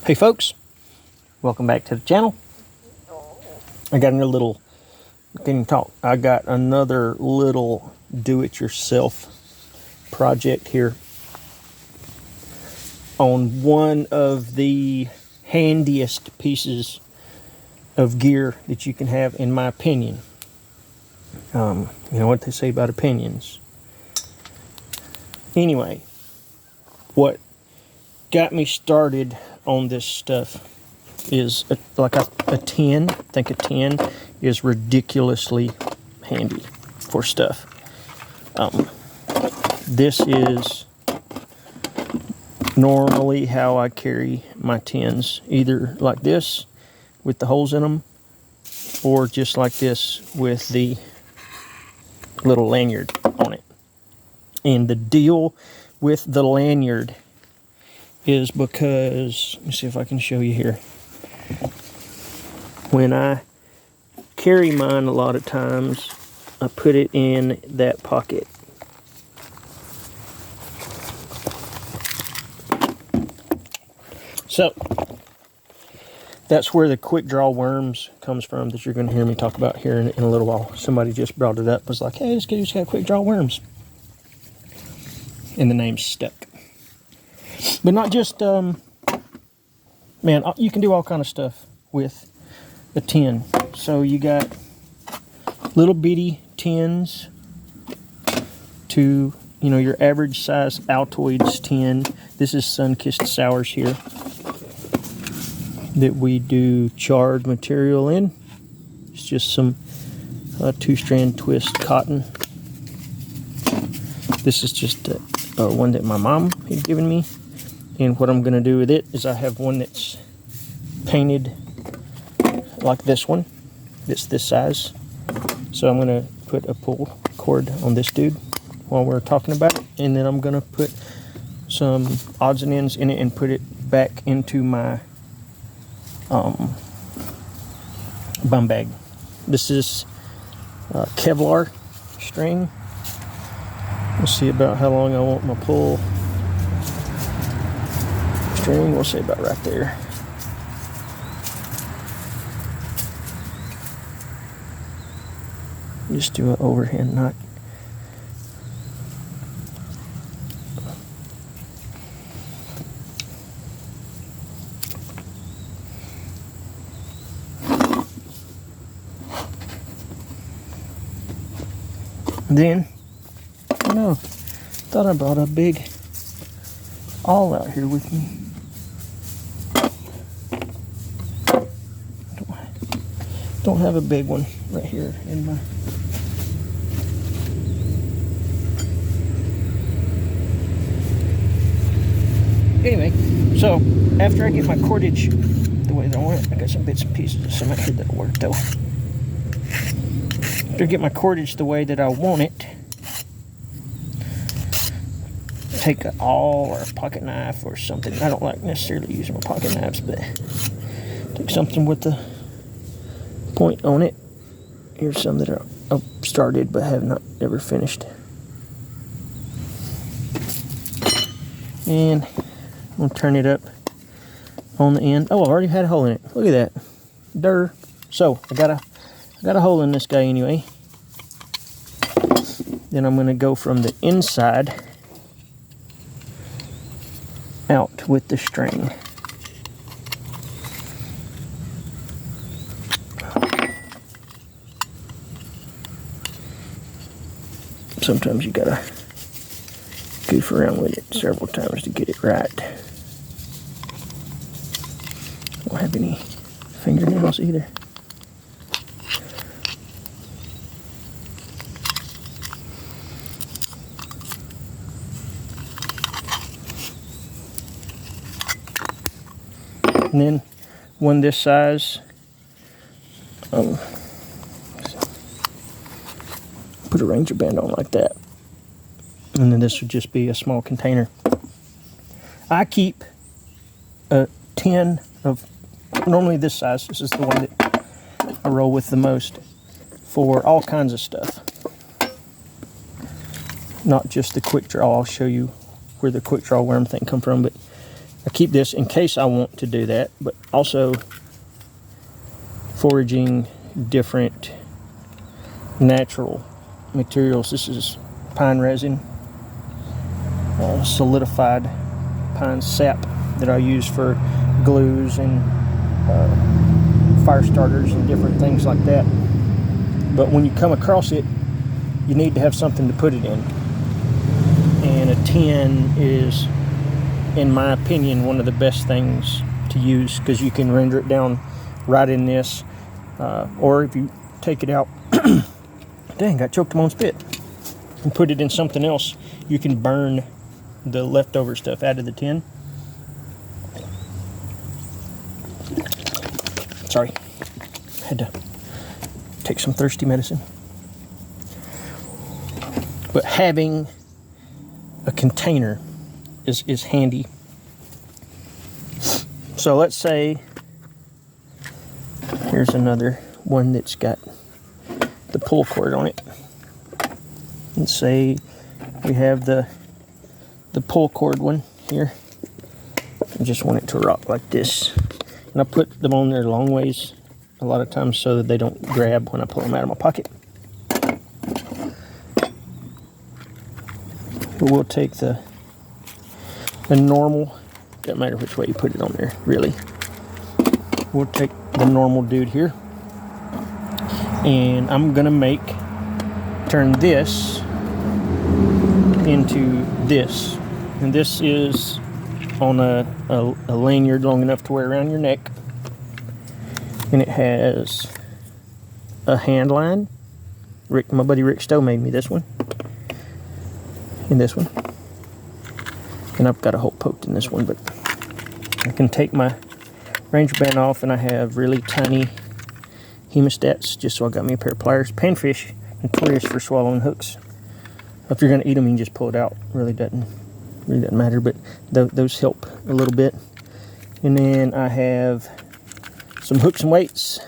Hey folks, welcome back to the channel. I got another little, I got another little do-it-yourself project here on one of the handiest pieces of gear that you can have, in my opinion. You know what they say about opinions. Anyway, what got me started on this stuff is like a 10. I think a 10 is ridiculously handy for stuff. This is normally how I carry my 10s, either like this with the holes in them, or just like this with the little lanyard on it. And the deal with the lanyard is because, let me see if I can show you here. When I carry mine, a lot of times I put it in that pocket. So that's where the quick draw worms comes from, that you're going to hear me talk about here in a little while. Somebody just brought it up, was like, hey, this kid's got quick draw worms, and the name's stuck. But not just, man, you can do all kind of stuff with a 10. So you got little bitty 10s to, you know, your average size Altoids 10. This is sun-kissed sours here that we do charred material in. It's just some 2-strand twist cotton. This is just one that my mom had given me. And what I'm going to do with it is I have one that's painted like this one. It's this size. So I'm going to put a pull cord on this dude while we're talking about it. And then I'm going to put some odds and ends in it and put it back into my bum bag. This is Kevlar string. We'll see about how long I want my pull string. We'll say about right there. Just do an overhand knot. Then, I don't know, thought I brought a big awl out here with me. Don't have a big one right here in my... Anyway, so after I get my cordage the way that I want it, I got some bits and pieces of cement here that'll work though. After I get my cordage the way that I want it, take an awl or a pocket knife or something. I don't like necessarily using my pocket knives, but take something with the point on it. Here's some that I've started but have not ever finished. And I'm going to turn it up on the end. Oh, I already had a hole in it. Look at that. Durr. So, I got a hole in this guy anyway. Then I'm going to go from the inside out with the string. Sometimes you gotta goof around with it several times to get it right. I don't have any fingernails either. And then one this size, put a Ranger band on like that. And then this would just be a small container. I keep a 10 of, normally this size, this is the one that I roll with the most, for all kinds of stuff. Not just the quick draw. I'll show you where the quick draw worm thing come from, but I keep this in case I want to do that, but also foraging different natural materials. This is pine resin, solidified pine sap that I use for glues and fire starters and different things like that. But when you come across it, you need to have something to put it in. And a tin is, in my opinion, one of the best things to use, because you can render it down right in this, or if you take it out, dang, got choked on my own spit, and put it in something else, you can burn the leftover stuff out of the tin. Sorry, had to take some thirsty medicine. But having a container is handy. So let's say here's another one that's got the pull cord on it. Let's say we have the pull cord one here. I just want it to rock like this. And I put them on there long ways a lot of times so that they don't grab when I pull them out of my pocket. But we'll take the normal, doesn't matter which way you put it on there, really. We'll take the normal dude here. And I'm gonna turn this into this. And this is on a lanyard long enough to wear around your neck. And it has a hand line. My buddy Rick Stowe made me this one. And this one. And I've got a hole poked in this one, but I can take my Ranger band off, and I have really tiny hemostats, just so I got me a pair of pliers. Panfish, notorious for swallowing hooks. If you're gonna eat them, you can just pull it out. Really doesn't matter, but those help a little bit. And then I have some hooks and weights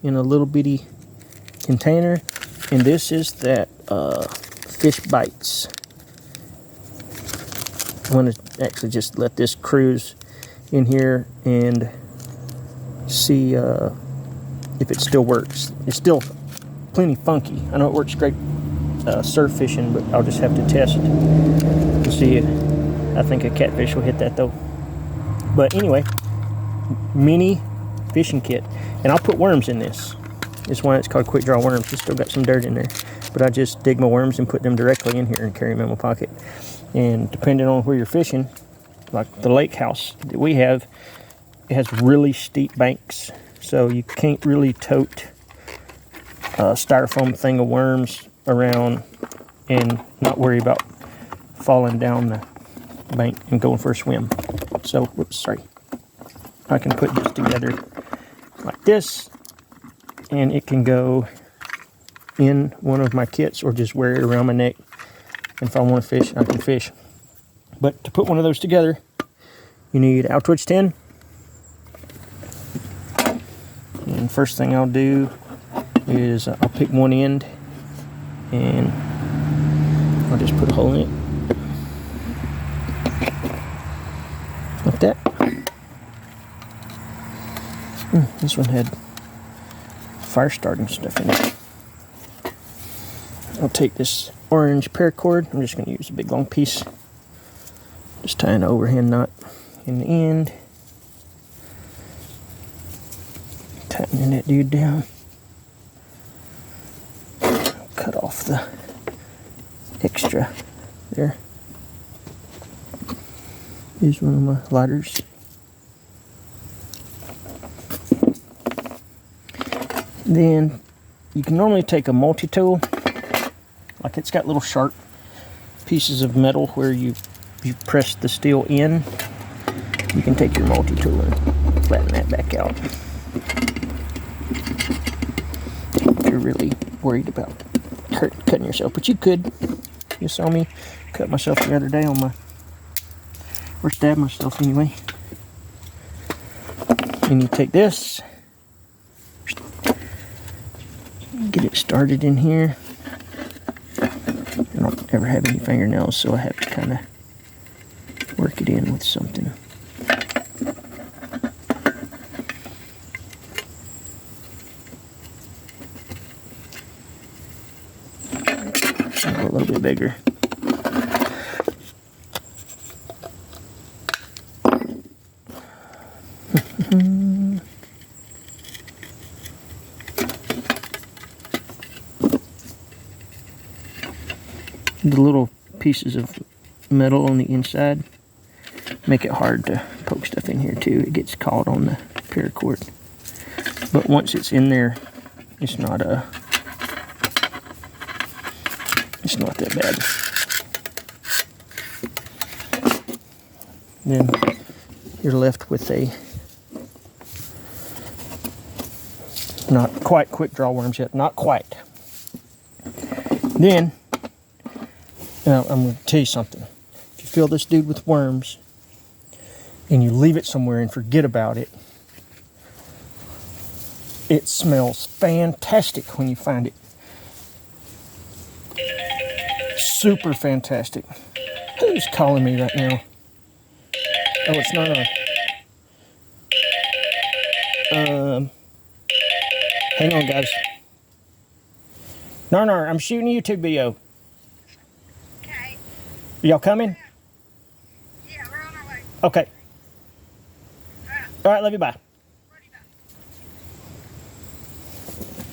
in a little bitty container, and this is that fish bites. I want to actually just let this cruise in here and see if it still works. It's still plenty funky. I know it works great surf fishing, but I'll just have to test to see it. I think a catfish will hit that though. But anyway, mini fishing kit, and I'll put worms in this. It's why it's called quick draw worms. It's still got some dirt in there, but I just dig my worms and put them directly in here and carry them in my pocket. And depending on where you're fishing, like the lake house that we have, it has really steep banks, so you can't really tote a styrofoam thing of worms around and not worry about falling down the bank and going for a swim. So, whoops, sorry. I can put this together like this, and it can go in one of my kits or just wear it around my neck. And if I want to fish, I can fish. But to put one of those together, you need a twitch tin. And first thing I'll do is I'll pick one end and I'll just put a hole in it. Like that. This one had fire starting stuff in it. I'll take this orange paracord. I'm just going to use a big long piece. Just tie an overhand knot in the end. Tightening that dude down. Cut off the extra there. Here's one of my lighters. Then you can normally take a multi-tool. Like, it's got little sharp pieces of metal where you press the steel in. You can take your multi-tool and flatten that back out. If you're really worried about cutting yourself, but you could. You saw me cut myself the other day or stab myself anyway. And you take this, get it started in here. I don't ever have any fingernails, so I have to kind of work it in with something. bigger. The little pieces of metal on the inside make it hard to poke stuff in here too. It gets caught on the paracord. But once it's in there, it's not that bad. Then you're left with a not quite quick draw worms yet, not quite. Then now I'm going to tell you something. If you fill this dude with worms and you leave it somewhere and forget about it, it smells fantastic when you find it. Super fantastic. Who's calling me right now? Oh, it's not on. Hang on, guys. Narnar, I'm shooting a YouTube video. Okay. Y'all coming? Yeah, we're on our way. Okay. All right, love you, bye.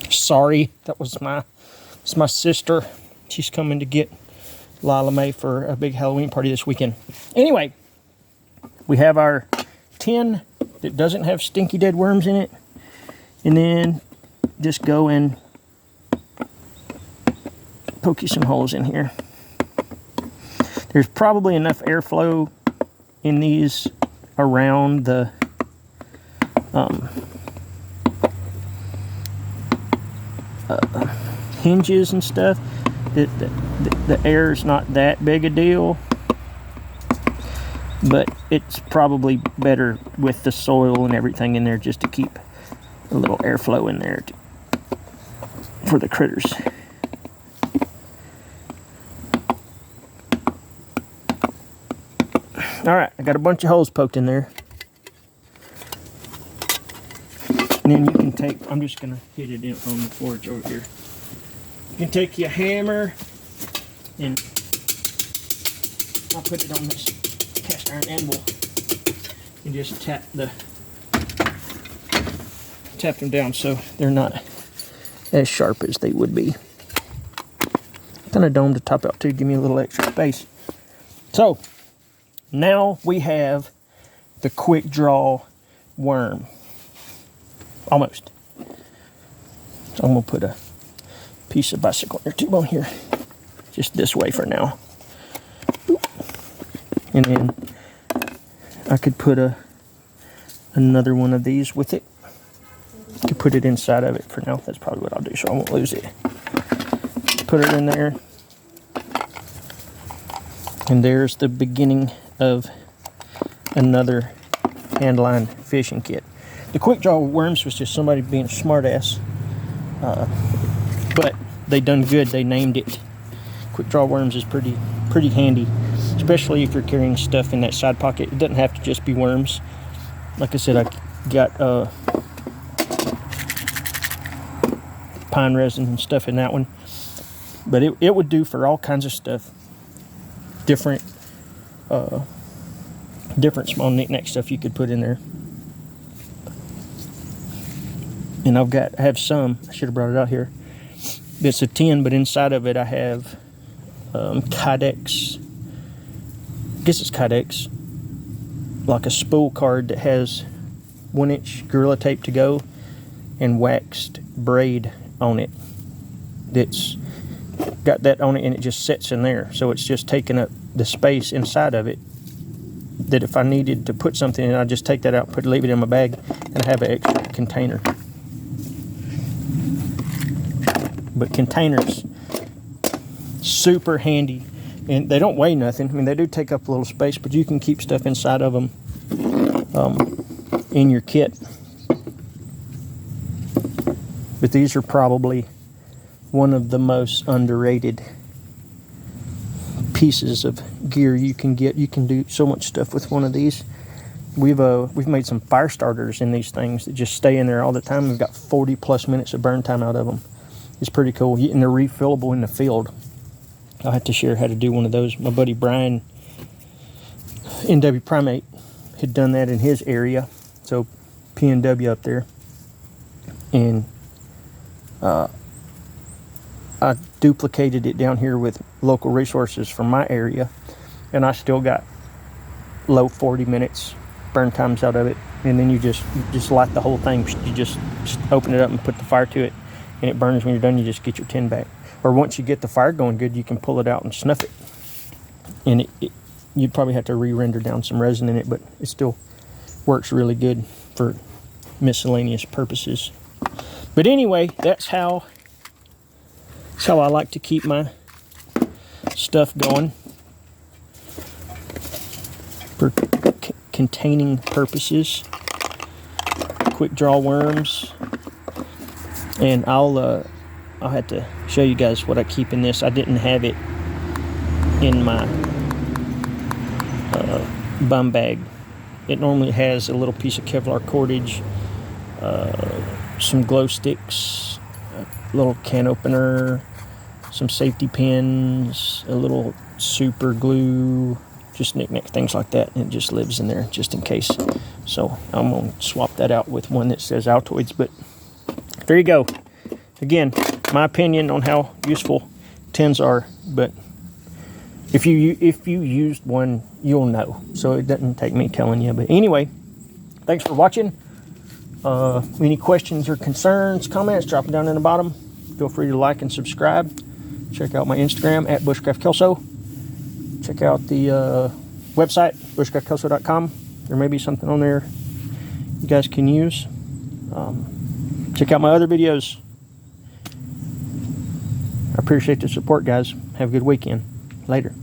Sorry, that was my sister. She's coming to get Lila Mae for a big Halloween party this weekend. Anyway, we have our tin that doesn't have stinky dead worms in it. And then just go and poke you some holes in here. There's probably enough airflow in these around the hinges and stuff that the air is not that big a deal, but it's probably better with the soil and everything in there just to keep a little airflow in there for the critters. All right, I got a bunch of holes poked in there. And then you can take, I'm just gonna hit it in on the forge over here. You can take your hammer and I'll put it on this cast iron anvil and just tap them down so they're not as sharp as they would be. Kind of dome to top out too, give me a little extra space. So now we have the quick draw worm. Almost. So I'm going to put a piece of bicycle inner tube on here. Just this way for now. And then I could put another one of these with it. I could put it inside of it for now. That's probably what I'll do so I won't lose it. Put it in there. And there's the beginning of another handline fishing kit. The quick draw worms was just somebody being a smart ass. But they done good. They named it. Quick draw worms is pretty handy, especially if you're carrying stuff in that side pocket. It doesn't have to just be worms. Like I said, I got pine resin and stuff in that one. But it would do for all kinds of stuff. Different small knick-knack stuff you could put in there. And I have some, I should have brought it out here. It's a tin, but inside of it I have Kydex, I guess it's Kydex, like a spool card that has 1-inch Gorilla Tape to go and waxed braid on it. That's got that on it and it just sits in there. So it's just taking up the space inside of it that if I needed to put something in, I'd just take that out, leave it in my bag, and I have an extra container. But containers, super handy, and they don't weigh nothing. I mean, they do take up a little space, but you can keep stuff inside of them in your kit. But these are probably one of the most underrated pieces of gear you can get. You can do so much stuff with one of these. We've made some fire starters in these things that just stay in there all the time. We've got 40 plus minutes of burn time out of them. It's pretty cool, and they're refillable in the field. I'll have to share how to do one of those. My buddy Brian, NW Primate, had done that in his area. So PNW up there. And I duplicated it down here with local resources from my area, and I still got low 40 minutes burn times out of it. And then you just light the whole thing. You just open it up and put the fire to it, and it burns. When you're done, you just get your tin back. Or once you get the fire going good, you can pull it out and snuff it. And you'd probably have to re-render down some resin in it, but it still works really good for miscellaneous purposes. But anyway, that's how I like to keep my stuff going for containing purposes. Quick draw worms. And I'll have to show you guys what I keep in this. I didn't have it in my bum bag. It normally has a little piece of Kevlar cordage, some glow sticks, a little can opener, some safety pins, a little super glue, just knick-knack things like that, and it just lives in there just in case. So I'm going to swap that out with one that says Altoids. But there you go. Again, my opinion on how useful tins are, but if you used one, you'll know. So it doesn't take me telling you. But anyway, thanks for watching. Any questions or concerns, comments, drop them down in the bottom. Feel free to like and subscribe. Check out my Instagram at bushcraftkelso. Check out the website, bushcraftkelso.com. There may be something on there you guys can use. Check out my other videos. I appreciate the support, guys. Have a good weekend. Later.